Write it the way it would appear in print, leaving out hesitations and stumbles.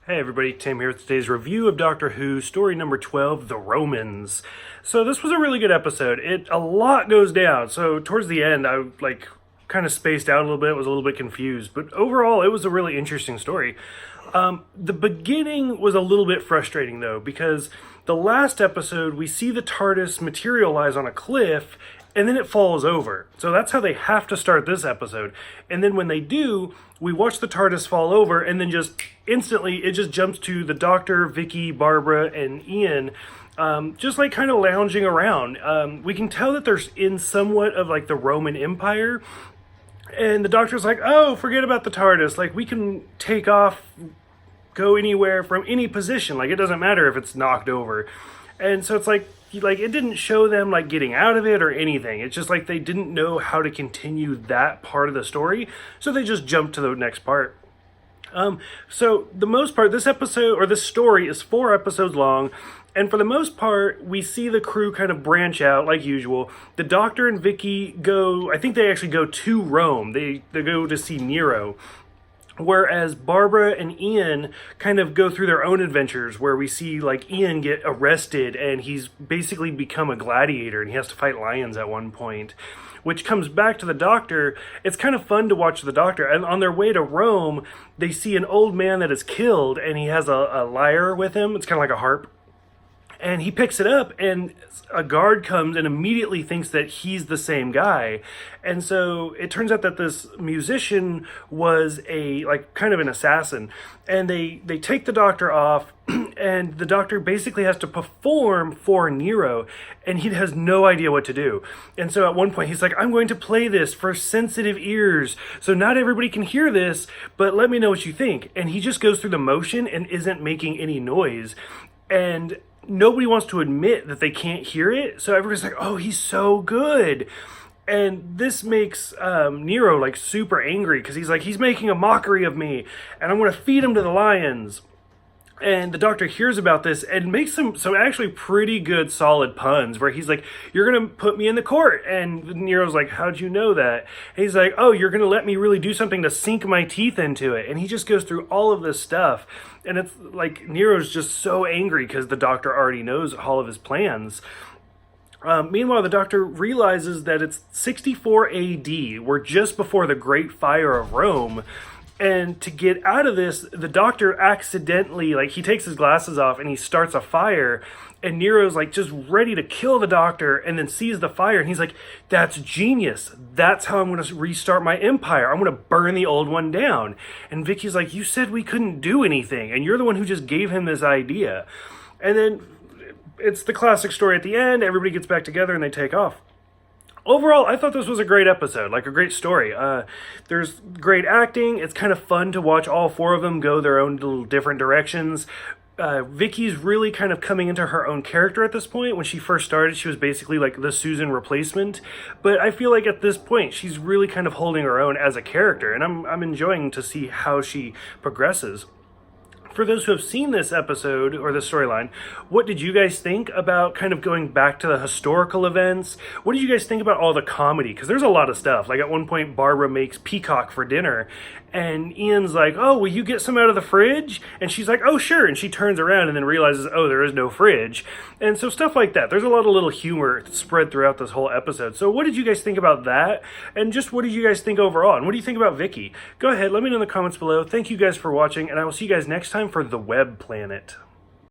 Hey everybody, Tim here with today's review of Doctor Who, story number 12, The Romans. So this was a really good episode. A lot goes down, so towards the end I kind of spaced out a little bit, was a little bit confused, but overall it was a really interesting story. The beginning was a little bit frustrating though, because the last episode we see the TARDIS materialize on a cliff and then it falls over. So that's how they have to start this episode. And then when they do, we watch the TARDIS fall over, and then just instantly it just jumps to the Doctor, Vicky, Barbara, and Ian, just like kind of lounging around. We can tell that they're in somewhat of like the Roman Empire. And the Doctor's like, oh, forget about the TARDIS. Like, we can take off, go anywhere from any position. Like, it doesn't matter if it's knocked over. And so it's like it didn't show them like getting out of it or anything. It's just like they didn't know how to continue that part of the story, so they just jumped to the next part. So the most part, this episode or this story is 4 episodes long, and for the most part, we see the crew kind of branch out like usual. The Doctor and Vicky go. I think they actually go to Rome. They go to see Nero. Whereas Barbara and Ian kind of go through their own adventures, where we see like Ian get arrested and he's basically become a gladiator and he has to fight lions at one point, which comes back to the Doctor. It's kind of fun to watch the Doctor, and on their way to Rome they see an old man that is killed and he has a lyre with him. It's kind of like a harp. And he picks it up, and a guard comes and immediately thinks that he's the same guy. And so it turns out that this musician was kind of an assassin. And they take the Doctor off, and the Doctor basically has to perform for Nero, and he has no idea what to do. And so at one point he's like, I'm going to play this for sensitive ears, so not everybody can hear this, but let me know what you think. And he just goes through the motion and isn't making any noise. And nobody wants to admit that they can't hear it, so everybody's like, oh, he's so good. And this makes Nero like super angry, because he's making a mockery of me, and I'm going to feed him to the lions. And the Doctor hears about this and makes some actually pretty good solid puns, where he's like, you're going to put me in the court. And Nero's like, how'd you know that? And he's like, oh, you're going to let me really do something to sink my teeth into it. And he just goes through all of this stuff. And it's like Nero's just so angry because the Doctor already knows all of his plans. Meanwhile, the Doctor realizes that it's 64 AD. We're just before the Great Fire of Rome. And to get out of this, the Doctor accidentally, he takes his glasses off and he starts a fire. And Nero's just ready to kill the Doctor, and then sees the fire. And he's like, that's genius. That's how I'm going to restart my empire. I'm going to burn the old one down. And Vicky's like, you said we couldn't do anything, and you're the one who just gave him this idea. And then it's the classic story at the end. Everybody gets back together and they take off. Overall, I thought this was a great episode, a great story. There's great acting. It's kind of fun to watch all 4 of them go their own little different directions. Vicky's really kind of coming into her own character at this point. When she first started, she was basically like the Susan replacement. But I feel like at this point, she's really kind of holding her own as a character, and I'm enjoying to see how she progresses. For those who have seen this episode or the storyline, what did you guys think about kind of going back to the historical events? What did you guys think about all the comedy? Because there's a lot of stuff. Like at one point, Barbara makes peacock for dinner, and Ian's like, oh, will you get some out of the fridge? And she's like, oh, sure. And she turns around and then realizes, oh, there is no fridge. And so stuff like that. There's a lot of little humor spread throughout this whole episode. So what did you guys think about that? And just what did you guys think overall? And what do you think about Vicky? Go ahead, let me know in the comments below. Thank you guys for watching, and I will see you guys next time for The Web Planet.